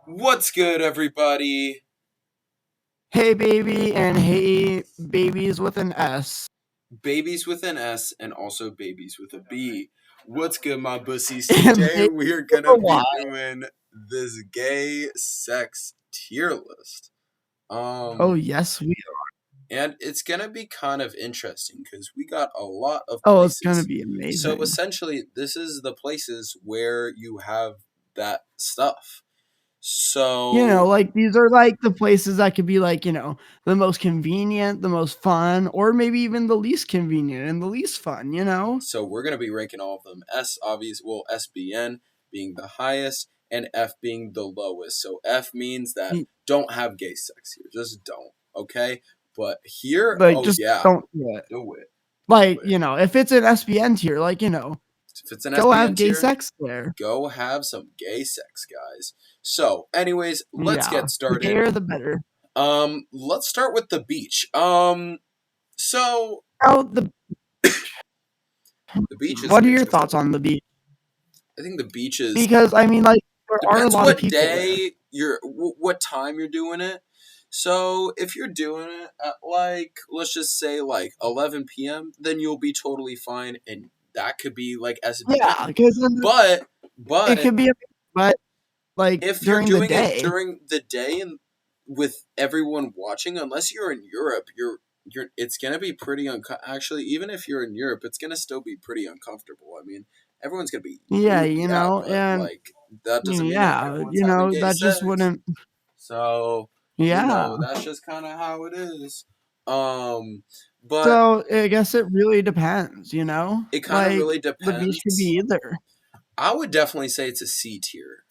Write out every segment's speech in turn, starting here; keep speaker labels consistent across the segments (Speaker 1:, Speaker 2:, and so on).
Speaker 1: What's good, everybody?
Speaker 2: Hey baby and hey babies with an S.
Speaker 1: Babies with an S and also babies with a B. What's good, my bussies?
Speaker 2: And
Speaker 1: Today
Speaker 2: babies
Speaker 1: we're
Speaker 2: with
Speaker 1: gonna
Speaker 2: a
Speaker 1: be
Speaker 2: Y.
Speaker 1: doing this gay sex tier list.
Speaker 2: Oh
Speaker 1: Um,
Speaker 2: yes we
Speaker 1: and it's gonna be kind of interesting because we got a lot of
Speaker 2: Oh, it's gonna
Speaker 1: places.
Speaker 2: be
Speaker 1: So
Speaker 2: amazing.
Speaker 1: essentially, this is the places where you have that stuff. So
Speaker 2: Like these are like the places that could be like, the most convenient, the most fun, or maybe even the least convenient and the least fun.
Speaker 1: So we're going to be ranking all of them. SBN being the highest and F being the lowest. So F means that don't have gay sex here. Just don't. Okay? But here,
Speaker 2: Like
Speaker 1: oh
Speaker 2: just
Speaker 1: yeah,
Speaker 2: don't do it.
Speaker 1: do it. Do
Speaker 2: Like,
Speaker 1: it.
Speaker 2: if it's an SBN tier,
Speaker 1: If it's an
Speaker 2: go have
Speaker 1: SBN
Speaker 2: gay
Speaker 1: tier,
Speaker 2: sex there.
Speaker 1: go have some gay sex, guys. So, anyways, let's
Speaker 2: Yeah.
Speaker 1: get
Speaker 2: The
Speaker 1: started.
Speaker 2: gayer the better.
Speaker 1: Let's start with the beach. So
Speaker 2: Oh, the
Speaker 1: the beach is
Speaker 2: what
Speaker 1: an
Speaker 2: are your
Speaker 1: interesting
Speaker 2: thoughts
Speaker 1: one.
Speaker 2: on the beach?
Speaker 1: I think the beach is
Speaker 2: Because I mean, like, there are a
Speaker 1: depends
Speaker 2: lot of
Speaker 1: what
Speaker 2: people there.
Speaker 1: day what time you're doing it. So if you're doing it at like, let's just say like 11 p.m., then you'll be totally fine, and that could be like
Speaker 2: Yeah,
Speaker 1: SBN.
Speaker 2: because
Speaker 1: But
Speaker 2: it
Speaker 1: but
Speaker 2: could be, but like
Speaker 1: if you're
Speaker 2: during the
Speaker 1: doing it
Speaker 2: day.
Speaker 1: during the day and with everyone watching, unless you're in Europe, you're it's gonna be pretty actually, even if you're in Europe, it's gonna still be pretty uncomfortable. I mean, everyone's gonna be
Speaker 2: Yeah,
Speaker 1: you, yeah, but
Speaker 2: and
Speaker 1: like that doesn't mean that
Speaker 2: yeah,
Speaker 1: everyone's having gay
Speaker 2: that just
Speaker 1: sex.
Speaker 2: wouldn't.
Speaker 1: So,
Speaker 2: Yeah.
Speaker 1: that's just kind of how it is. Um, but
Speaker 2: So I guess it really depends.
Speaker 1: it kind of
Speaker 2: Like
Speaker 1: really
Speaker 2: the beach could
Speaker 1: depends.
Speaker 2: be either.
Speaker 1: I would definitely say it's a C tier.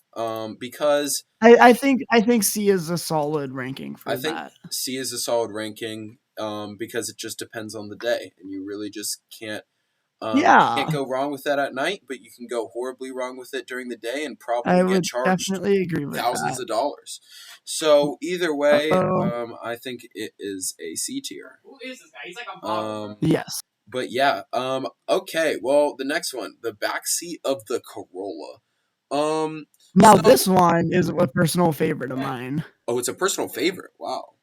Speaker 1: Because
Speaker 2: I think C is a solid ranking
Speaker 1: I
Speaker 2: for
Speaker 1: think
Speaker 2: that.
Speaker 1: C is a solid ranking. Because it just depends on the day, and you really just can't
Speaker 2: Yeah,
Speaker 1: go wrong with that at night, but you can go horribly wrong with it during the day and
Speaker 2: I
Speaker 1: probably get
Speaker 2: would
Speaker 1: charged
Speaker 2: definitely agree with
Speaker 1: thousands
Speaker 2: that.
Speaker 1: of dollars. So either way,
Speaker 2: Oh,
Speaker 1: I think it is a C tier. Who is this guy? He's like a model.
Speaker 2: yes.
Speaker 1: But yeah, okay. Well, the next one, the backseat of the Corolla.
Speaker 2: Now
Speaker 1: So
Speaker 2: this one is a personal favorite of mine.
Speaker 1: oh, it's a personal favorite. Wow.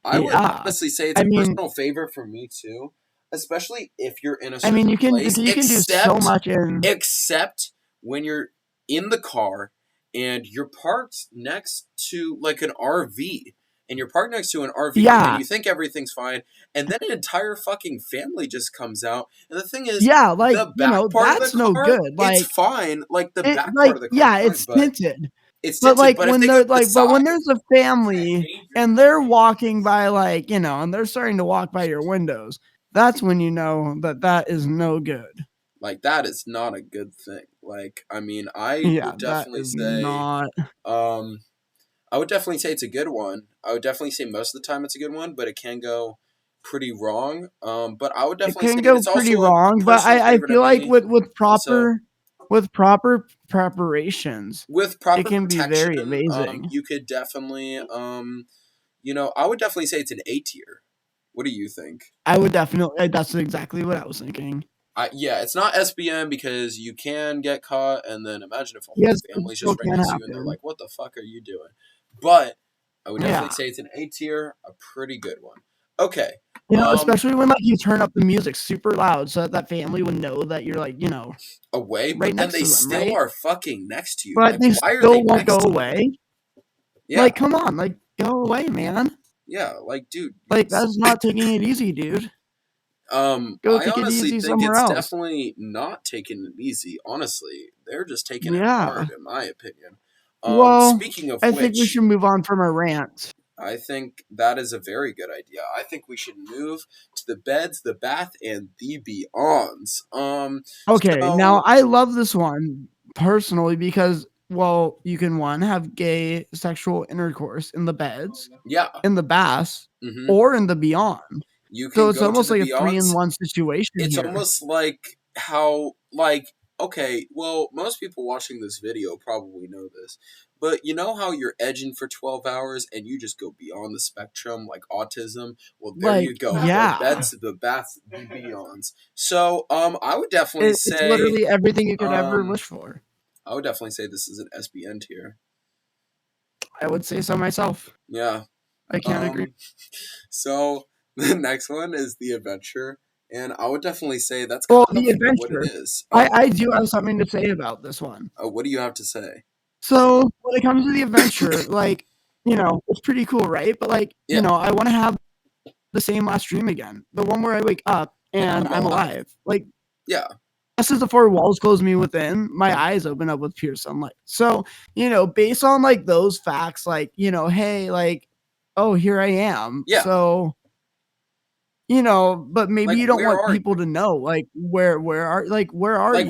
Speaker 1: I would
Speaker 2: Yeah,
Speaker 1: honestly say it's
Speaker 2: I
Speaker 1: a
Speaker 2: mean,
Speaker 1: personal favorite for me too, especially if you're in a
Speaker 2: I mean,
Speaker 1: certain place.
Speaker 2: you can do so much in.
Speaker 1: Except when you're in the car and you're parked next to like an RV. And you're parked next to an RV and
Speaker 2: Yeah,
Speaker 1: you think everything's fine, and then an entire fucking family just comes out. And the thing is,
Speaker 2: yeah,
Speaker 1: the back part of the
Speaker 2: that's no
Speaker 1: car,
Speaker 2: good.
Speaker 1: it's
Speaker 2: Like
Speaker 1: fine. Like the
Speaker 2: it,
Speaker 1: back part of the car is
Speaker 2: yeah,
Speaker 1: fine,
Speaker 2: it's
Speaker 1: but
Speaker 2: tinted.
Speaker 1: it's
Speaker 2: But
Speaker 1: tinted.
Speaker 2: like
Speaker 1: But if they go to the
Speaker 2: when
Speaker 1: side,
Speaker 2: there's a family and they're walking by, and they're starting to walk by your windows, that's when you know that that is no good.
Speaker 1: like that is not a good thing. Like, I mean, I
Speaker 2: Yeah,
Speaker 1: would
Speaker 2: that
Speaker 1: definitely
Speaker 2: is
Speaker 1: say,
Speaker 2: not.
Speaker 1: um, I would definitely say it's a good one. I would definitely say most of the time it's a good one, but it can go pretty wrong. But I would
Speaker 2: It
Speaker 1: definitely say
Speaker 2: can go
Speaker 1: it's
Speaker 2: pretty
Speaker 1: also a
Speaker 2: wrong, but
Speaker 1: personal
Speaker 2: I
Speaker 1: favorite
Speaker 2: feel
Speaker 1: of
Speaker 2: like
Speaker 1: me. So
Speaker 2: with proper preparations,
Speaker 1: with
Speaker 2: it
Speaker 1: proper
Speaker 2: can be very
Speaker 1: protection,
Speaker 2: amazing.
Speaker 1: you could definitely, I would definitely say it's an A tier. What do you think?
Speaker 2: I would definitely. That's exactly what I was thinking.
Speaker 1: Yeah, it's not SBM because you can get caught, and then imagine if a whole
Speaker 2: Yes, it
Speaker 1: family's
Speaker 2: still
Speaker 1: just right
Speaker 2: can
Speaker 1: next to you and they're
Speaker 2: happen.
Speaker 1: like, "What the fuck are you doing?" But I would definitely
Speaker 2: Yeah.
Speaker 1: say it's an A tier, a pretty good one. Okay, um,
Speaker 2: Especially when you turn up the music super loud so that family would know that you're
Speaker 1: away,
Speaker 2: right
Speaker 1: but then
Speaker 2: next
Speaker 1: they
Speaker 2: to them,
Speaker 1: still
Speaker 2: right?
Speaker 1: are fucking next to you.
Speaker 2: But
Speaker 1: Like,
Speaker 2: they
Speaker 1: why are they
Speaker 2: still won't go
Speaker 1: next to you?
Speaker 2: away.
Speaker 1: Yeah,
Speaker 2: Come on, go away, man.
Speaker 1: yeah, like, dude,
Speaker 2: That's not taking it easy, dude. Go
Speaker 1: I
Speaker 2: take it
Speaker 1: honestly
Speaker 2: easy
Speaker 1: think
Speaker 2: somewhere
Speaker 1: it's
Speaker 2: else.
Speaker 1: definitely not taking it easy. Honestly, they're just taking it
Speaker 2: Yeah.
Speaker 1: hard, in my opinion.
Speaker 2: Well,
Speaker 1: Speaking of
Speaker 2: I think we
Speaker 1: which,
Speaker 2: should move on from our rant.
Speaker 1: I think that is a very good idea. I think we should move to the beds, the bath, and the beyonds.
Speaker 2: Okay, now
Speaker 1: So
Speaker 2: I love this one personally because, well, you can one have gay sexual intercourse in the beds,
Speaker 1: yeah,
Speaker 2: in the baths,
Speaker 1: hmm
Speaker 2: or in the beyond.
Speaker 1: you
Speaker 2: So
Speaker 1: can
Speaker 2: it's
Speaker 1: go to
Speaker 2: almost
Speaker 1: the
Speaker 2: like a three in
Speaker 1: beyonds.
Speaker 2: one situation
Speaker 1: It's
Speaker 2: here.
Speaker 1: almost like how, like, okay, well, most people watching this video probably know this, but you know how you're edging for 12 hours and you just go beyond the spectrum, like autism? Well, there you go. The
Speaker 2: Yeah,
Speaker 1: beds, the baths, the beyonds. So I would definitely
Speaker 2: it's
Speaker 1: say
Speaker 2: literally everything you could ever
Speaker 1: um
Speaker 2: wish for.
Speaker 1: I would definitely say this is an SBN tier.
Speaker 2: I would say so myself.
Speaker 1: Yeah.
Speaker 2: I can't agree.
Speaker 1: So the next one is the adventure, and I would definitely say that's
Speaker 2: Well,
Speaker 1: kind
Speaker 2: the
Speaker 1: of what it
Speaker 2: adventure.
Speaker 1: is.
Speaker 2: I do have something to say about this one.
Speaker 1: What do you have to say?
Speaker 2: So when it comes to the adventure, like, it's pretty cool, right? But like,
Speaker 1: Yeah.
Speaker 2: I want to have the same last dream again. The one where I wake up and I'm alive. Like,
Speaker 1: Yeah.
Speaker 2: just as the four walls close me within, my eyes open up with pure sunlight. So, based on like those facts, like, hey, like, oh, here I am.
Speaker 1: Yeah.
Speaker 2: So, but maybe
Speaker 1: Like,
Speaker 2: you don't
Speaker 1: where
Speaker 2: want
Speaker 1: are
Speaker 2: people
Speaker 1: you?
Speaker 2: to know, like, where are
Speaker 1: Like,
Speaker 2: you?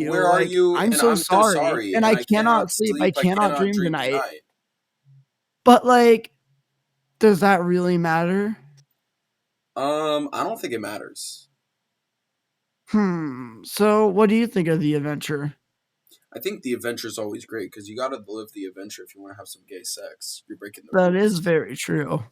Speaker 1: where are
Speaker 2: Like,
Speaker 1: you?
Speaker 2: I'm
Speaker 1: And
Speaker 2: so
Speaker 1: I'm so
Speaker 2: sorry,
Speaker 1: sorry,
Speaker 2: and
Speaker 1: and
Speaker 2: I
Speaker 1: I
Speaker 2: cannot
Speaker 1: cannot
Speaker 2: sleep. I
Speaker 1: sleep. I
Speaker 2: cannot
Speaker 1: cannot
Speaker 2: dream
Speaker 1: dream
Speaker 2: tonight.
Speaker 1: tonight.
Speaker 2: But like, does that really matter?
Speaker 1: I don't think it matters.
Speaker 2: So what do you think of the adventure?
Speaker 1: I think the adventure is always great because you got to live the adventure. If you want to have some gay sex, you're breaking the
Speaker 2: That is
Speaker 1: rules.
Speaker 2: very true.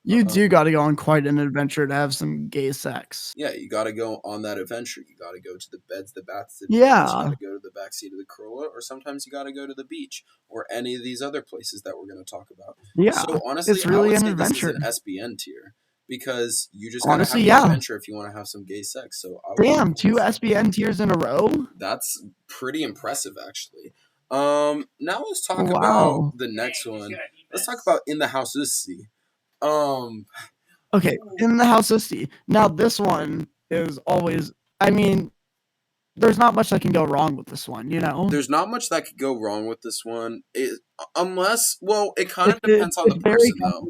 Speaker 2: You do got to go on quite an adventure to have some gay sex.
Speaker 1: Yeah, you got to go on that adventure. You got to go to the beds, the baths, the bins. You got
Speaker 2: Yeah.
Speaker 1: to go to the backseat of the Corolla, or sometimes you got to go to the beach or any of these other places that we're going to talk about.
Speaker 2: Yeah.
Speaker 1: So honestly,
Speaker 2: It's
Speaker 1: I
Speaker 2: really
Speaker 1: would
Speaker 2: an
Speaker 1: say this is an
Speaker 2: adventure.
Speaker 1: SBN tier because you just got to
Speaker 2: Honestly,
Speaker 1: have the
Speaker 2: yeah.
Speaker 1: adventure if you want to have some gay sex. So I would
Speaker 2: Damn,
Speaker 1: definitely
Speaker 2: 2
Speaker 1: say
Speaker 2: SBN tiers in a row?
Speaker 1: that's pretty impressive, actually. Now let's talk about
Speaker 2: Wow.
Speaker 1: the next one. Let's talk about In the House of C.
Speaker 2: Okay, In the House of C. Now this one is always, I mean, there's not much that can go wrong with this one,
Speaker 1: There's not much that could go wrong with this one, unless, well, it kind of
Speaker 2: It's
Speaker 1: depends on the
Speaker 2: very
Speaker 1: person though.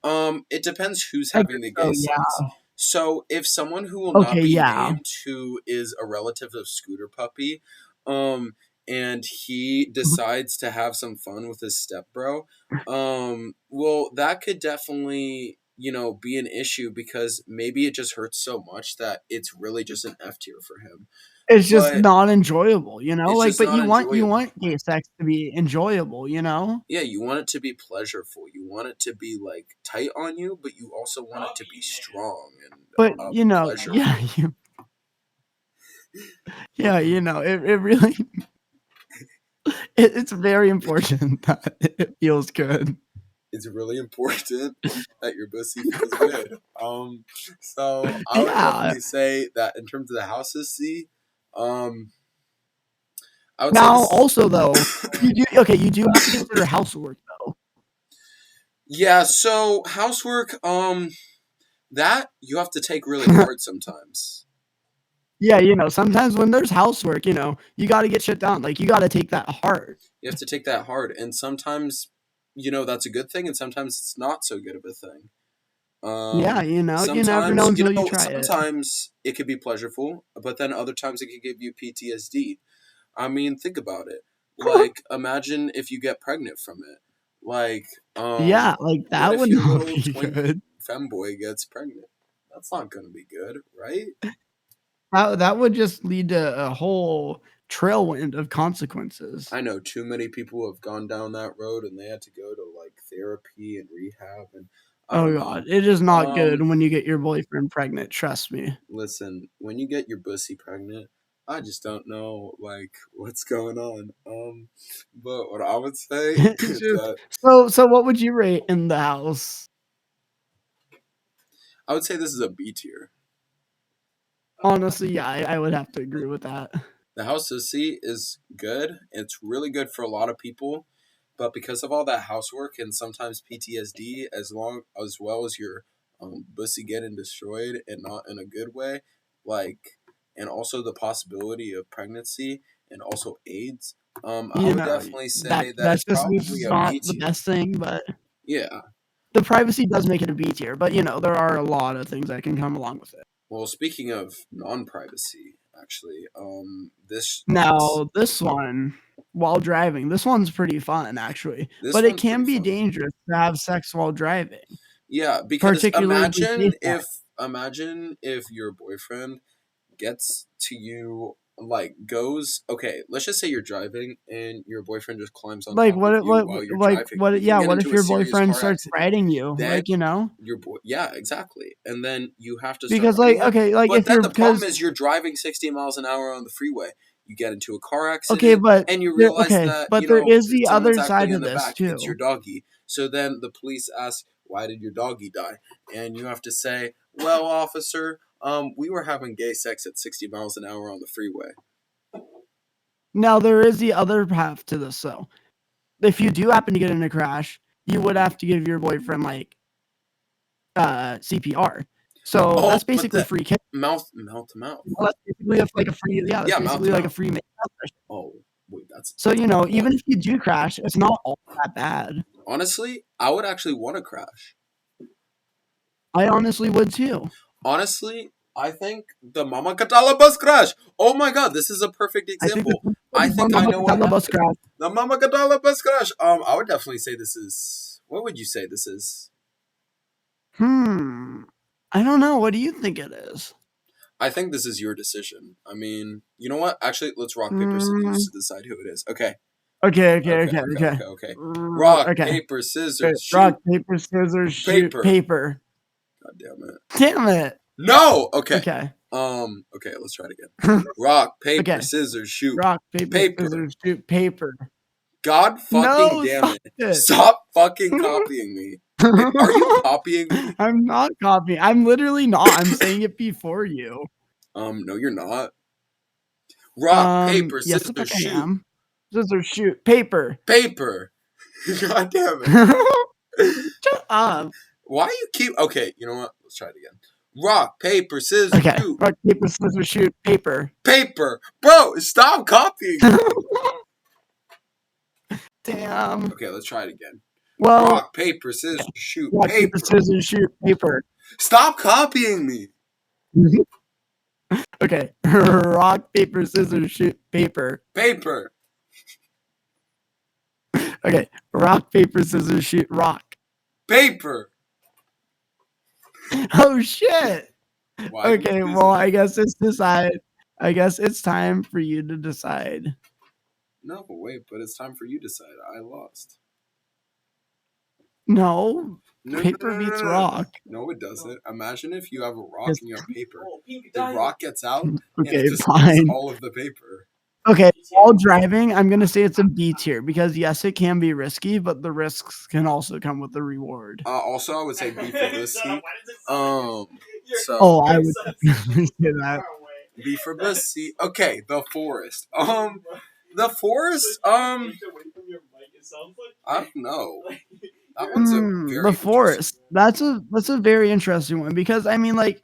Speaker 2: comfortable.
Speaker 1: It depends who's
Speaker 2: I guess
Speaker 1: having the
Speaker 2: so,
Speaker 1: gay sex.
Speaker 2: yeah.
Speaker 1: So if someone who will not
Speaker 2: Okay,
Speaker 1: be
Speaker 2: yeah.
Speaker 1: named, who is a relative of Scooter Puppy, and he decides to have some fun with his stepbro, well, that could definitely be an issue because maybe it just hurts so much that it's really just an F tier for him.
Speaker 2: It's just
Speaker 1: But
Speaker 2: not enjoyable,
Speaker 1: it's
Speaker 2: like,
Speaker 1: just
Speaker 2: but
Speaker 1: not
Speaker 2: you
Speaker 1: enjoyable.
Speaker 2: want gay sex to be enjoyable,
Speaker 1: Yeah, you want it to be pleasureful. You want it to be like tight on you, but you also want it to be strong and
Speaker 2: But,
Speaker 1: pleasureful.
Speaker 2: yeah, yeah, it really it's very important that it feels good.
Speaker 1: It's really important that your pussy feels good. So I would
Speaker 2: Yeah.
Speaker 1: definitely say that in terms of the houses, C, I would say
Speaker 2: Now,
Speaker 1: this.
Speaker 2: also, though, you do have to consider housework, though.
Speaker 1: Yeah, so housework, that you have to take really hard sometimes.
Speaker 2: Yeah, sometimes when there's housework, you gotta get shit done, like, you gotta take that hard.
Speaker 1: You have to take that hard, and sometimes, that's a good thing, and sometimes it's not so good of a thing.
Speaker 2: Yeah, you never know
Speaker 1: Sometimes,
Speaker 2: until you try it.
Speaker 1: sometimes it could be pleasureful, but then other times it could give you PTSD. I mean, think about it. Like, imagine if you get pregnant from it. Like,
Speaker 2: Yeah, like,
Speaker 1: what
Speaker 2: that
Speaker 1: if
Speaker 2: would
Speaker 1: your
Speaker 2: not
Speaker 1: little
Speaker 2: be
Speaker 1: twink
Speaker 2: good.
Speaker 1: femboy gets pregnant? That's not gonna be good, right?
Speaker 2: That would just lead to a whole trailwind of consequences.
Speaker 1: I know too many people have gone down that road and they had to go to like therapy and rehab, and I
Speaker 2: Oh
Speaker 1: don't
Speaker 2: god,
Speaker 1: know.
Speaker 2: it is not good when you get your boyfriend pregnant, trust me.
Speaker 1: Listen, when you get your pussy pregnant, I just don't know like what's going on. But what I would say
Speaker 2: It's
Speaker 1: is
Speaker 2: just
Speaker 1: that
Speaker 2: so what would you rate In the House?
Speaker 1: I would say this is a B tier.
Speaker 2: Honestly, yeah, I would have to agree with that.
Speaker 1: The House of C is good. It's really good for a lot of people, but because of all that housework and sometimes PTSD, as well as your pussy getting destroyed and not in a good way, like, and also the possibility of pregnancy and also AIDS, I
Speaker 2: You
Speaker 1: would
Speaker 2: know,
Speaker 1: definitely say that
Speaker 2: that's
Speaker 1: it's
Speaker 2: just
Speaker 1: probably a
Speaker 2: not
Speaker 1: B
Speaker 2: the
Speaker 1: tier.
Speaker 2: best thing, but
Speaker 1: Yeah.
Speaker 2: the privacy does make it a B tier, but, there are a lot of things that can come along with it.
Speaker 1: Well, speaking of non-privacy, actually,
Speaker 2: Now, this one, while driving, this one's pretty fun, actually,
Speaker 1: this
Speaker 2: but it
Speaker 1: one's
Speaker 2: can
Speaker 1: pretty
Speaker 2: be
Speaker 1: fun.
Speaker 2: dangerous to have sex while driving,
Speaker 1: Yeah, because
Speaker 2: particularly gay sex.
Speaker 1: imagine if your boyfriend gets to you, like, goes, okay, let's just say you're driving and your boyfriend just climbs on
Speaker 2: Like,
Speaker 1: top of you while you're driving. You can
Speaker 2: yeah,
Speaker 1: get
Speaker 2: what if
Speaker 1: into a
Speaker 2: your
Speaker 1: serious
Speaker 2: boyfriend
Speaker 1: car
Speaker 2: starts
Speaker 1: accident.
Speaker 2: riding you?
Speaker 1: Then
Speaker 2: Like,
Speaker 1: yeah, exactly. And then you have to start
Speaker 2: because,
Speaker 1: riding
Speaker 2: like,
Speaker 1: him.
Speaker 2: okay, like,
Speaker 1: But
Speaker 2: if
Speaker 1: then
Speaker 2: you're
Speaker 1: the problem
Speaker 2: because
Speaker 1: is you're driving 60 miles an hour on the freeway. You get into a car
Speaker 2: okay,
Speaker 1: accident and you realize that,
Speaker 2: but there is the
Speaker 1: someone's
Speaker 2: other
Speaker 1: acting
Speaker 2: side
Speaker 1: in
Speaker 2: of
Speaker 1: the
Speaker 2: this
Speaker 1: back. It's your
Speaker 2: too.
Speaker 1: doggy. So then the police ask, "Why did your doggy die?" And you have to say, "Well, officer, we were having gay sex at 60 miles an hour on the freeway."
Speaker 2: Now there is the other half to this though. If you do happen to get in a crash, you would have to give your boyfriend like CPR. So
Speaker 1: Oh,
Speaker 2: that's
Speaker 1: but
Speaker 2: basically
Speaker 1: the
Speaker 2: free kick.
Speaker 1: mouth to mouth.
Speaker 2: Well, that's basically like a free that's
Speaker 1: Yeah, mouth to
Speaker 2: basically like a
Speaker 1: mouth.
Speaker 2: free make-out session.
Speaker 1: Oh, wait, that's
Speaker 2: So, even if you do crash, it's not all that bad.
Speaker 1: honestly, I would actually want to crash.
Speaker 2: I honestly would too.
Speaker 1: Honestly, I think the Mama Katala bus crash. Oh my god, this is a perfect example. I think I know what
Speaker 2: bus
Speaker 1: happened.
Speaker 2: crash.
Speaker 1: The Mama Katala bus crash. I would definitely say this is. What would you say this is?
Speaker 2: I don't know. What do you think it is?
Speaker 1: I think this is your decision. I mean, you know what? Actually, let's rock paper
Speaker 2: Hmm.
Speaker 1: scissors to decide who it is. Okay.
Speaker 2: Okay.
Speaker 1: Rock
Speaker 2: Okay.
Speaker 1: paper scissors shoot.
Speaker 2: Rock, paper, scissors, shoot,
Speaker 1: Paper.
Speaker 2: paper.
Speaker 1: God damn it.
Speaker 2: Damn it.
Speaker 1: No. Okay.
Speaker 2: Okay.
Speaker 1: Okay. Let's try it again. Rock paper
Speaker 2: Okay.
Speaker 1: scissors shoot.
Speaker 2: Rock, paper,
Speaker 1: Paper.
Speaker 2: scissors, shoot, paper.
Speaker 1: God fucking
Speaker 2: No,
Speaker 1: damn
Speaker 2: stop
Speaker 1: it.
Speaker 2: it.
Speaker 1: Stop fucking copying me. Are you copying me?
Speaker 2: I'm not copying. I'm literally not. I'm saying it before you.
Speaker 1: No, you're not. Rock, paper,
Speaker 2: Yes,
Speaker 1: scissors,
Speaker 2: the fuck I
Speaker 1: shoot.
Speaker 2: am. Scissors, shoot, paper.
Speaker 1: Paper. God damn it.
Speaker 2: Shut up.
Speaker 1: Why you keep. Okay, you know what? Let's try it again. Rock, paper, scissors,
Speaker 2: Okay.
Speaker 1: shoot.
Speaker 2: Rock, paper, scissors, shoot, paper.
Speaker 1: Paper. Bro, stop copying me.
Speaker 2: Damn.
Speaker 1: Okay, let's try it again.
Speaker 2: Well,
Speaker 1: Rock, paper, scissors, shoot,
Speaker 2: rock,
Speaker 1: paper.
Speaker 2: paper, scissors, shoot, paper.
Speaker 1: Stop copying me.
Speaker 2: Okay. Rock, paper, scissors, shoot, paper.
Speaker 1: Paper.
Speaker 2: Okay. Rock, paper, scissors, shoot, rock.
Speaker 1: Paper.
Speaker 2: Oh shit.
Speaker 1: Why
Speaker 2: Okay, well, I guess it's time for you to decide.
Speaker 1: No, wait, but it's time for you to decide. I lost.
Speaker 2: No, paper beats rock.
Speaker 1: No, it doesn't. Imagine if you have a rock
Speaker 2: Yes.
Speaker 1: and you have paper. The rock gets out and
Speaker 2: Okay,
Speaker 1: it destroys
Speaker 2: fine.
Speaker 1: all of the paper.
Speaker 2: Okay, while driving, I'm gonna say it's a B tier because yes, it can be risky, but the risks can also come with the reward.
Speaker 1: Also, I would say B for risky. So
Speaker 2: Oh, I would definitely say that.
Speaker 1: B for risky. Okay, the forest. The forest. I don't know. That one's a very
Speaker 2: The forest.
Speaker 1: interesting
Speaker 2: That's a very interesting one because I mean, like,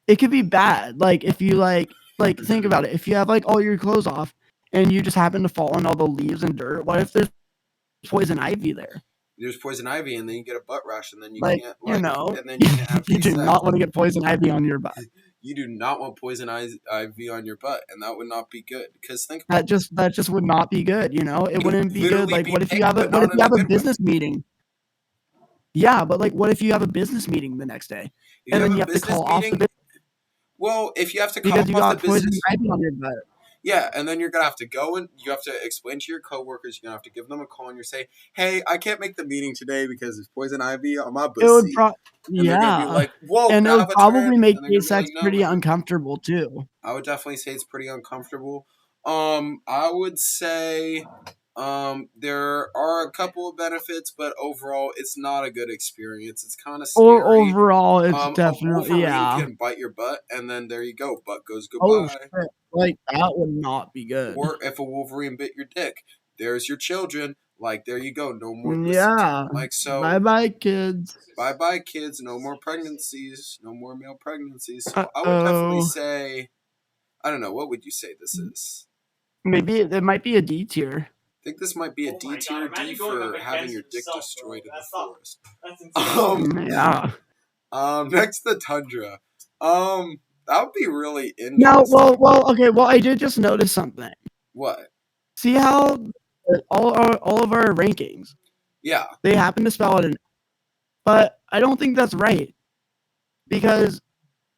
Speaker 2: it could be bad. Like if you like think about it. If you have like all your clothes off and you just happen to fall on all the leaves and dirt, what if there's poison ivy there?
Speaker 1: There's poison ivy, and then you get a butt rash, and then you
Speaker 2: Like,
Speaker 1: can't.
Speaker 2: you know,
Speaker 1: and then you can't have
Speaker 2: you do
Speaker 1: sex.
Speaker 2: not want to get poison ivy on your butt.
Speaker 1: You do not want poison ivy on your butt, and that would not be good. Because think
Speaker 2: That just would not be good. You know, it wouldn't be good.
Speaker 1: literally
Speaker 2: Like,
Speaker 1: be
Speaker 2: what if you
Speaker 1: pain,
Speaker 2: have a
Speaker 1: but not in a good way.
Speaker 2: business meeting? Yeah, but like, what if you have a business meeting the next day
Speaker 1: If
Speaker 2: and then
Speaker 1: a
Speaker 2: you have to
Speaker 1: business
Speaker 2: call off the
Speaker 1: meeting-
Speaker 2: business
Speaker 1: Well, if you have to
Speaker 2: because
Speaker 1: call
Speaker 2: you
Speaker 1: off
Speaker 2: got
Speaker 1: the
Speaker 2: poison
Speaker 1: business,
Speaker 2: ivy on your butt?
Speaker 1: yeah, and then you're gonna have to go and you have to explain to your coworkers. You're gonna have to give them a call and you're say, "Hey, I can't make the meeting today because there's poison ivy on my
Speaker 2: It would
Speaker 1: pussy."
Speaker 2: yeah,
Speaker 1: And they're gonna be like, "Whoa,
Speaker 2: and it
Speaker 1: can I
Speaker 2: would
Speaker 1: have a
Speaker 2: probably
Speaker 1: turn?"
Speaker 2: make
Speaker 1: And they're
Speaker 2: gay
Speaker 1: gonna be
Speaker 2: sex
Speaker 1: like, "No,
Speaker 2: pretty
Speaker 1: man."
Speaker 2: uncomfortable too.
Speaker 1: I would definitely say it's pretty uncomfortable. I would say there are a couple of benefits, but overall, it's not a good experience. It's kind of scary.
Speaker 2: Overall, it's
Speaker 1: A
Speaker 2: definitely
Speaker 1: Wolverine can bite your butt, and then there you go, butt goes
Speaker 2: Oh
Speaker 1: goodbye.
Speaker 2: shit! Like that would not be good.
Speaker 1: Or if a Wolverine bit your dick, there's your children. Like there you go, no more.
Speaker 2: Yeah.
Speaker 1: Like so.
Speaker 2: Bye bye, kids.
Speaker 1: Bye bye, kids. No more pregnancies. No more male pregnancies. So
Speaker 2: Uh-oh.
Speaker 1: I would definitely say. I don't know. What would you say this is?
Speaker 2: Maybe it might be a D tier.
Speaker 1: I think this might be a D tier. D for having your dick destroyed in the forest.
Speaker 2: Yeah.
Speaker 1: Next the tundra. That would be really interesting.
Speaker 2: No, well, okay. Well, I did just notice something.
Speaker 1: What?
Speaker 2: See how all of our rankings,
Speaker 1: Yeah.
Speaker 2: they happen to spell it in, but I don't think that's right because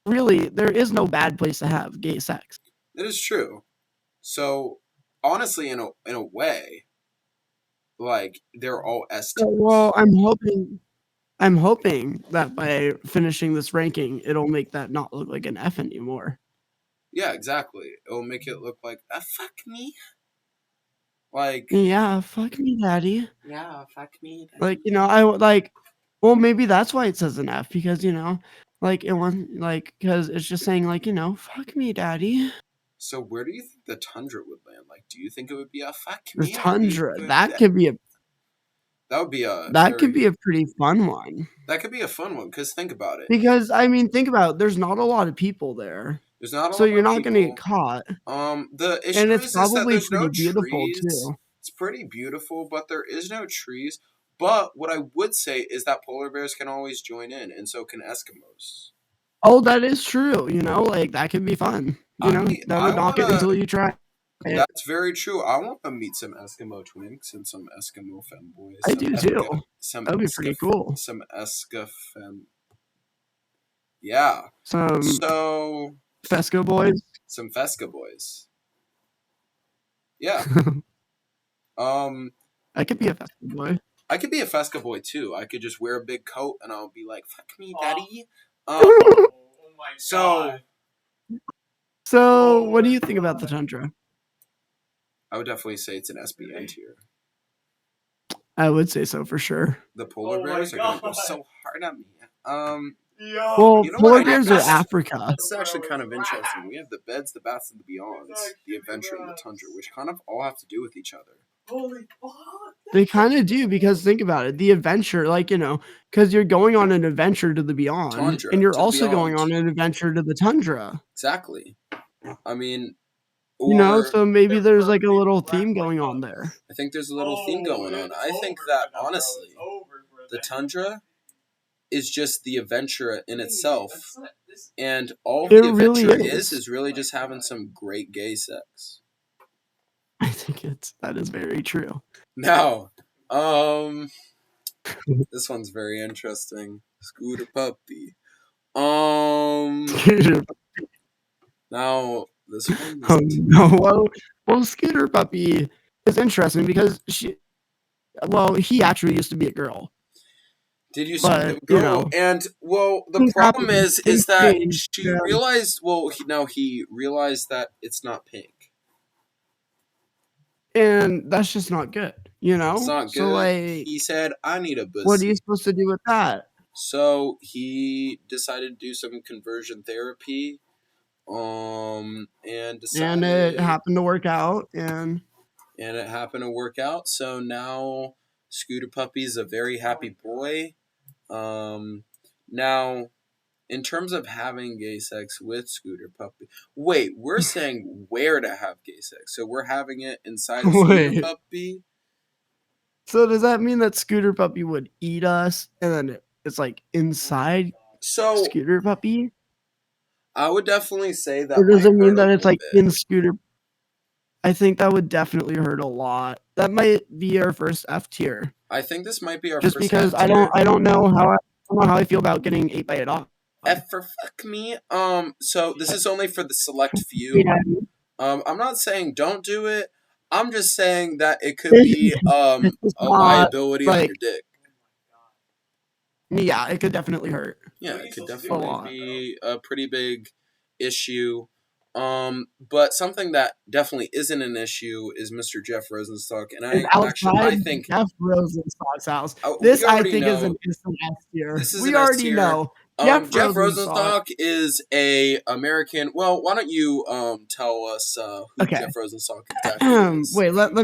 Speaker 2: really there is no bad place to have gay sex.
Speaker 1: It is true. So honestly, in a way, like they're all S tiers.
Speaker 2: Well, I'm hoping that by finishing this ranking, it'll make that not look like an F anymore.
Speaker 1: Yeah, exactly. It'll make it look like fuck me. Like,
Speaker 2: Yeah, fuck me, daddy.
Speaker 1: yeah, fuck me.
Speaker 2: Like, I would like, well, maybe that's why it says an F because, like it was like, because it's just saying like, fuck me, daddy.
Speaker 1: So where do you think the tundra would land? Like, do you think it would be a fuck
Speaker 2: The
Speaker 1: me? Or do you
Speaker 2: tundra,
Speaker 1: think
Speaker 2: that could be a
Speaker 1: that would be a
Speaker 2: that could
Speaker 1: very
Speaker 2: be a pretty fun one.
Speaker 1: that could be a fun one? Because think about it.
Speaker 2: Because I mean, think about it, there's not a lot of people there.
Speaker 1: There's not a
Speaker 2: So
Speaker 1: lot
Speaker 2: you're
Speaker 1: of
Speaker 2: not gonna get
Speaker 1: people.
Speaker 2: caught.
Speaker 1: The
Speaker 2: And
Speaker 1: issue
Speaker 2: it's
Speaker 1: is that
Speaker 2: probably
Speaker 1: there's
Speaker 2: pretty
Speaker 1: no
Speaker 2: beautiful
Speaker 1: trees.
Speaker 2: too.
Speaker 1: It's pretty beautiful, but there is no trees. But what I would say is that polar bears can always join in, and so can Eskimos.
Speaker 2: Oh, that is true. Like that could be fun. Never
Speaker 1: I
Speaker 2: knock it
Speaker 1: wanna.
Speaker 2: until you try it.
Speaker 1: That's very true. I want to meet some Eskimo twinks and some Eskimo femboys.
Speaker 2: I do too.
Speaker 1: Some
Speaker 2: That'd be pretty cool.
Speaker 1: some Eska fem. Yeah.
Speaker 2: Some
Speaker 1: So
Speaker 2: Fesco boys.
Speaker 1: some Fesca boys. Yeah.
Speaker 2: I could be a Fesco boy.
Speaker 1: I could be a Fesca boy too. I could just wear a big coat and I'll be like, "Fuck me, daddy."
Speaker 3: Oh my god.
Speaker 2: So, what do you think about the tundra?
Speaker 1: I would definitely say it's an SBN tier.
Speaker 2: I would say so for sure.
Speaker 1: The polar
Speaker 3: Oh my
Speaker 1: bears are gonna go
Speaker 3: God.
Speaker 1: so hard at me.
Speaker 3: Yo.
Speaker 2: Well,
Speaker 1: You know
Speaker 2: polar
Speaker 1: what?
Speaker 2: bears are Africa.
Speaker 1: This is actually kind of interesting. We have the beds, the baths, and the beyonds, the adventure, and the tundra, which kind of all have to do with each other.
Speaker 3: Holy fuck.
Speaker 2: They kind of do because think about it. The adventure, because you're going on an adventure to the beyond,
Speaker 1: Tundra,
Speaker 2: and you're
Speaker 1: to the
Speaker 2: also going
Speaker 1: beyond.
Speaker 2: on an adventure to the tundra.
Speaker 1: Exactly. I mean,
Speaker 2: So maybe there's like a little theme going on there.
Speaker 1: I think there's a little theme going on. I think that honestly, the tundra is just the adventure in itself, and all
Speaker 2: It
Speaker 1: the
Speaker 2: really
Speaker 1: adventure
Speaker 2: is.
Speaker 1: is really just having some great gay sex.
Speaker 2: I think that is very true.
Speaker 1: Now, this one's very interesting. Scooter puppy. Now this one.
Speaker 2: Oh no! Well, Scooter Puppy is interesting because he actually used to be a girl.
Speaker 1: Did you
Speaker 2: But,
Speaker 1: see the girl? And well, the
Speaker 2: things
Speaker 1: problem
Speaker 2: happen.
Speaker 1: is
Speaker 2: Things
Speaker 1: that
Speaker 2: change,
Speaker 1: she
Speaker 2: yeah.
Speaker 1: realized. Well, he realized that it's not pink.
Speaker 2: And that's just not good,
Speaker 1: It's not good.
Speaker 2: So like,
Speaker 1: He said, "I need a pussy."
Speaker 2: what are you supposed to do with that?
Speaker 1: So he decided to do some conversion therapy, and decided,
Speaker 2: And it happened to work out, and
Speaker 1: it happened to work out. So now Scooter Puppy's a very happy boy. Now, in terms of having gay sex with Scooter Puppy, wait, we're saying where to have gay sex. So we're having it inside of Scooter
Speaker 2: Wait.
Speaker 1: Puppy.
Speaker 2: So does that mean that Scooter Puppy would eat us, and then it's like inside
Speaker 1: So
Speaker 2: Scooter Puppy?
Speaker 1: I would definitely say that.
Speaker 2: Or does it
Speaker 1: might
Speaker 2: mean
Speaker 1: hurt a
Speaker 2: that it's
Speaker 1: little
Speaker 2: like
Speaker 1: bit.
Speaker 2: in Scooter? I think that would definitely hurt a lot. That might be our first F tier.
Speaker 1: I think this might be our
Speaker 2: Just
Speaker 1: first
Speaker 2: because
Speaker 1: F
Speaker 2: I
Speaker 1: tier.
Speaker 2: don't know how I feel about getting ate by a dog.
Speaker 1: F for fuck me. So this is only for the select few. I'm not saying don't do it. I'm just saying that it could be a liability on your dick.
Speaker 2: Yeah, it could definitely hurt.
Speaker 1: Yeah, it could
Speaker 2: A
Speaker 1: definitely
Speaker 2: lot.
Speaker 1: be a pretty big issue. But something that definitely isn't an issue is Mr. Jeff Rosenstock, and I think
Speaker 2: Jeff Rosenstock's house.
Speaker 1: we
Speaker 2: This I
Speaker 1: already
Speaker 2: think is
Speaker 1: know.
Speaker 2: an instant S tier.
Speaker 1: This is
Speaker 2: We
Speaker 1: an S
Speaker 2: already
Speaker 1: tier.
Speaker 2: know.
Speaker 1: Jeff
Speaker 2: Jeff
Speaker 1: Rosenstock is a American. Well, why don't you tell us who
Speaker 2: Okay.
Speaker 1: Jeff Rosenstock exactly is?
Speaker 2: Wait, let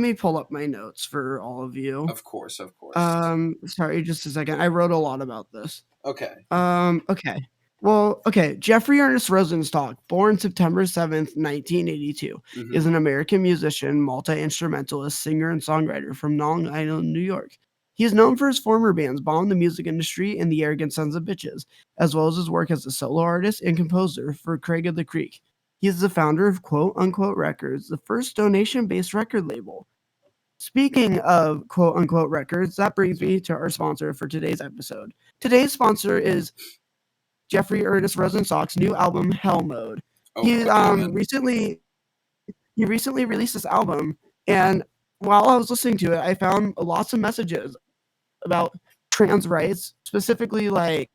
Speaker 2: me pull up my notes for all of you.
Speaker 1: Of course.
Speaker 2: Sorry, just a second. I wrote a lot about this.
Speaker 1: Okay.
Speaker 2: Okay. Well, okay. Jeffrey Ernest Rosenstock, born September 7th, 1982,
Speaker 1: Mhm.
Speaker 2: is an American musician, multi-instrumentalist, singer, and songwriter from Long Island, New York. He is known for his former bands Bomb the Music Industry and the Arrogant Sons of Bitches, as well as his work as a solo artist and composer for Craig of the Creek. He is the founder of Quote Unquote Records, the first donation-based record label. Speaking of Quote Unquote Records, that brings me to our sponsor for today's episode. Today's sponsor is Jeffrey Ernest Rosenstock's new album, Hell Mode. He recently released this album, and while I was listening to it, I found lots of messages about trans rights, specifically like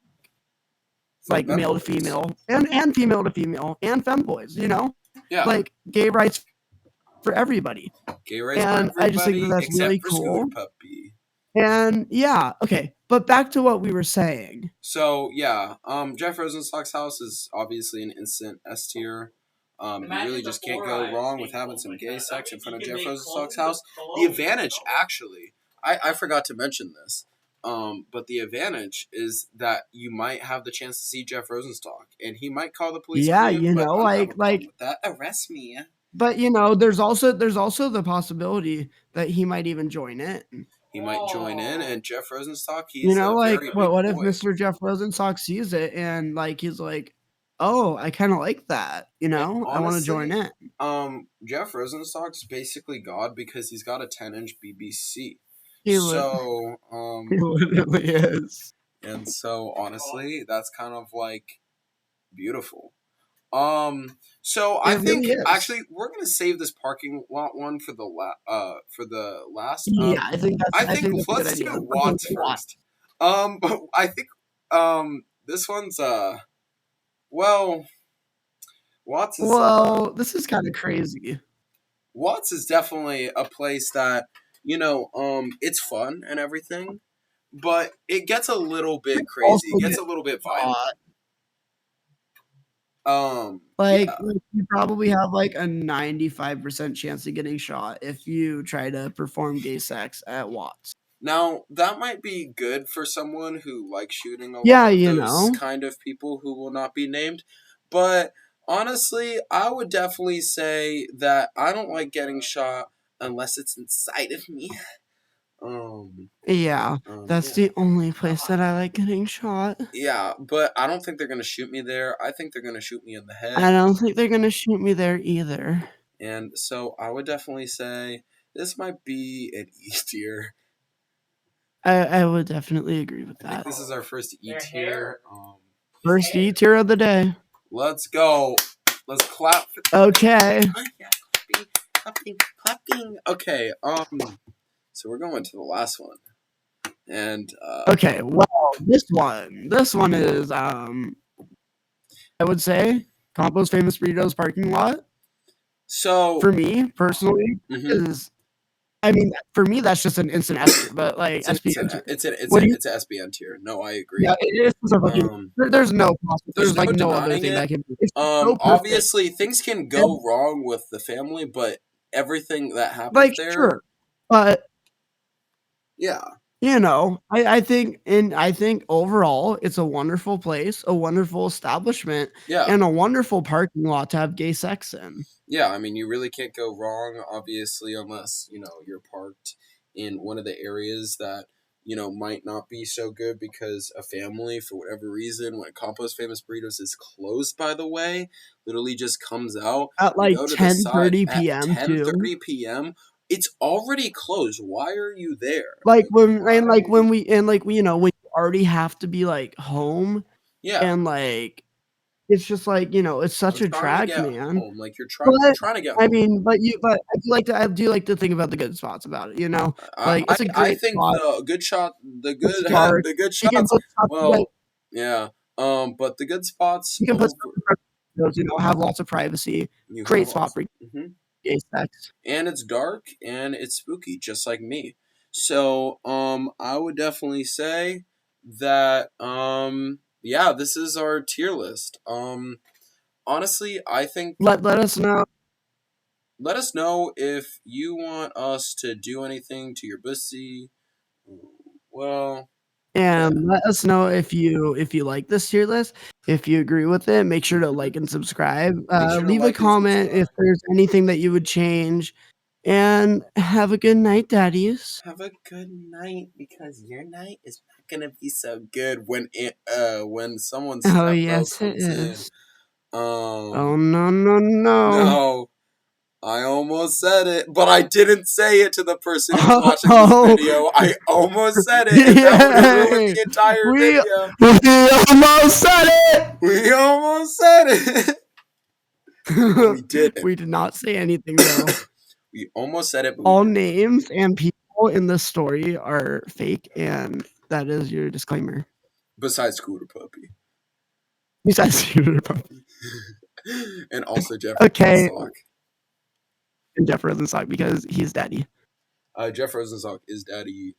Speaker 2: male to female and female to female and femboys,
Speaker 1: Yeah.
Speaker 2: like gay rights for everybody.
Speaker 1: Gay rights
Speaker 2: And
Speaker 1: for
Speaker 2: I just think that
Speaker 1: everybody
Speaker 2: that's
Speaker 1: except
Speaker 2: really
Speaker 1: for
Speaker 2: cool.
Speaker 1: Scooter Puppy.
Speaker 2: And yeah, okay. But back to what we were saying.
Speaker 1: So yeah, Jeff Rosenstock's house is obviously an instant S tier. You really just can't go wrong with having some gay sex in front of Jeff Rosenstock's house. The advantage, actually, I forgot to mention this, but the advantage is that you might have the chance to see Jeff Rosenstock, and he might call the police
Speaker 2: Yeah,
Speaker 1: on you.
Speaker 2: you
Speaker 1: But
Speaker 2: know,
Speaker 1: I don't have a problem
Speaker 2: like
Speaker 1: with that. Arrest me.
Speaker 2: but you know, there's also the possibility that he might even join it.
Speaker 1: He might join in, and Jeff Rosenstock,
Speaker 2: You
Speaker 1: he's
Speaker 2: know,
Speaker 1: a
Speaker 2: like
Speaker 1: very big
Speaker 2: what if
Speaker 1: boy.
Speaker 2: Mr. Jeff Rosenstock sees it and like he's like, "Oh, I kind of like that." You know, I want to join
Speaker 1: honestly,
Speaker 2: it.
Speaker 1: Jeff Rosenstock's basically God because he's got a 10-inch BBC.
Speaker 2: He
Speaker 1: So,
Speaker 2: he literally is.
Speaker 1: and so honestly, that's kind of like beautiful. So I
Speaker 2: It
Speaker 1: think
Speaker 2: really is.
Speaker 1: actually we're gonna save this parking lot one for the last.
Speaker 2: Yeah, I think that's
Speaker 1: I think
Speaker 2: that's a good
Speaker 1: let's
Speaker 2: idea.
Speaker 1: do Watts first. I think this one's well, Watts is
Speaker 2: Well, this is kind of crazy.
Speaker 1: Watts is definitely a place that, it's fun and everything, but it gets a little bit crazy.
Speaker 2: Also
Speaker 1: It gets
Speaker 2: get
Speaker 1: a little bit violent.
Speaker 2: Like
Speaker 1: Yeah.
Speaker 2: you probably have like a 95% chance of getting shot if you try to perform gay sex at Watts.
Speaker 1: Now, that might be good for someone who likes shooting a
Speaker 2: Yeah,
Speaker 1: lot of
Speaker 2: you
Speaker 1: those
Speaker 2: know.
Speaker 1: kind of people who will not be named, but honestly, I would definitely say that I don't like getting shot unless it's inside of me.
Speaker 2: Yeah, that's
Speaker 1: Yeah.
Speaker 2: the only place that I like getting shot.
Speaker 1: Yeah, but I don't think they're gonna shoot me there. I think they're gonna shoot me in the head.
Speaker 2: I don't think they're gonna shoot me there either.
Speaker 1: And so I would definitely say this might be an E tier.
Speaker 2: I would definitely agree with
Speaker 1: I think
Speaker 2: that.
Speaker 1: this is our first E tier.
Speaker 2: First E tier of the day.
Speaker 1: Let's go. Let's clap.
Speaker 2: Okay.
Speaker 1: Clapping. Okay. So we're going to the last one, and
Speaker 2: Okay. Well, this one is I would say Compo's Famous Burritos parking lot.
Speaker 1: So
Speaker 2: For me personally,
Speaker 1: mhm.
Speaker 2: is I mean, for me that's just an instant S tier, but like
Speaker 1: it's an
Speaker 2: SPN.
Speaker 1: SBN tier. No, I agree.
Speaker 2: Yeah, it is just a fucking. There's no
Speaker 1: There's
Speaker 2: like
Speaker 1: no
Speaker 2: no other
Speaker 1: denying
Speaker 2: thing
Speaker 1: it.
Speaker 2: that can be. It's so perfect.
Speaker 1: Obviously things can go wrong with the family, but everything that happens
Speaker 2: Like
Speaker 1: there,
Speaker 2: sure, but
Speaker 1: yeah,
Speaker 2: you know, I think overall it's a wonderful place, a wonderful establishment,
Speaker 1: yeah,
Speaker 2: and a wonderful parking lot to have gay sex in.
Speaker 1: yeah. I mean, you really can't go wrong, obviously, unless you're parked in one of the areas that might not be so good because a family, for whatever reason, when Compost Famous Burritos is closed, by the way, literally just comes out
Speaker 2: At like
Speaker 1: go to the side
Speaker 2: 10:30
Speaker 1: at
Speaker 2: p.m.
Speaker 1: 10:30 p.m. It's already closed. Why are you there?
Speaker 2: Like when you already have to be like home,
Speaker 1: Yeah,
Speaker 2: and like it's just like it's such a
Speaker 1: trying to
Speaker 2: drag,
Speaker 1: get
Speaker 2: man.
Speaker 1: home. Like you're trying to get home.
Speaker 2: I mean, but I do like to think about the good spots about it. Like it's a
Speaker 1: I
Speaker 2: great
Speaker 1: think
Speaker 2: spot.
Speaker 1: the good shot, the good
Speaker 2: It's dark.
Speaker 1: the good
Speaker 2: You can
Speaker 1: shots.
Speaker 2: put stuff
Speaker 1: Well, yeah. But the good spots.
Speaker 2: you can put stuff, have lots of privacy.
Speaker 1: You
Speaker 2: Great
Speaker 1: have
Speaker 2: spot for gay sex.
Speaker 1: and it's dark and it's spooky, just like me. So, I would definitely say that, yeah, this is our tier list. Honestly, I think
Speaker 2: Let us know.
Speaker 1: let us know if you want us to do anything to your pussy. Well,
Speaker 2: And let us know if you like this tier list. If you agree with it, make sure to like and subscribe.
Speaker 1: Make sure to
Speaker 2: Leave
Speaker 1: like
Speaker 2: a
Speaker 1: and
Speaker 2: comment if
Speaker 1: subscribe.
Speaker 2: there's anything that you would change. And have a good night, daddies.
Speaker 1: Have a good night, because your night is not gonna be so good when someone's
Speaker 2: Oh
Speaker 1: stepdad
Speaker 2: yes, it
Speaker 1: comes in.
Speaker 2: is. Oh no.
Speaker 1: No, I almost said it, but I didn't say it to the person who's watching this
Speaker 2: Oh.
Speaker 1: video. I almost said it, and that would have ruined the entire video.
Speaker 2: We almost said it.
Speaker 1: We almost said it. We didn't.
Speaker 2: We did not say anything though.
Speaker 1: We almost said it, but
Speaker 2: All names and people in the story are fake, and that is your disclaimer.
Speaker 1: besides Scooter Puppy.
Speaker 2: Besides,
Speaker 1: And also Jeff
Speaker 2: Okay.
Speaker 1: Rosenstock.
Speaker 2: and Jeff Rosenstock because he's daddy.
Speaker 1: Jeff Rosenstock is daddy.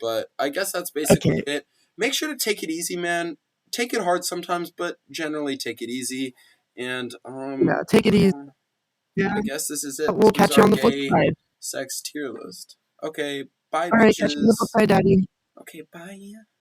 Speaker 1: But I guess that's basically
Speaker 2: Okay.
Speaker 1: it. Make sure to take it easy, man. Take it hard sometimes, but generally take it easy. And
Speaker 2: Yeah, take it easy. Yeah,
Speaker 1: I guess this is it.
Speaker 2: we'll
Speaker 1: This was
Speaker 2: catch you
Speaker 1: our
Speaker 2: on the flip
Speaker 1: gay
Speaker 2: side.
Speaker 1: sex tier list. Okay, bye,
Speaker 2: All right, catch you on the flip
Speaker 1: bitches.
Speaker 2: side, daddy.
Speaker 1: Okay, bye.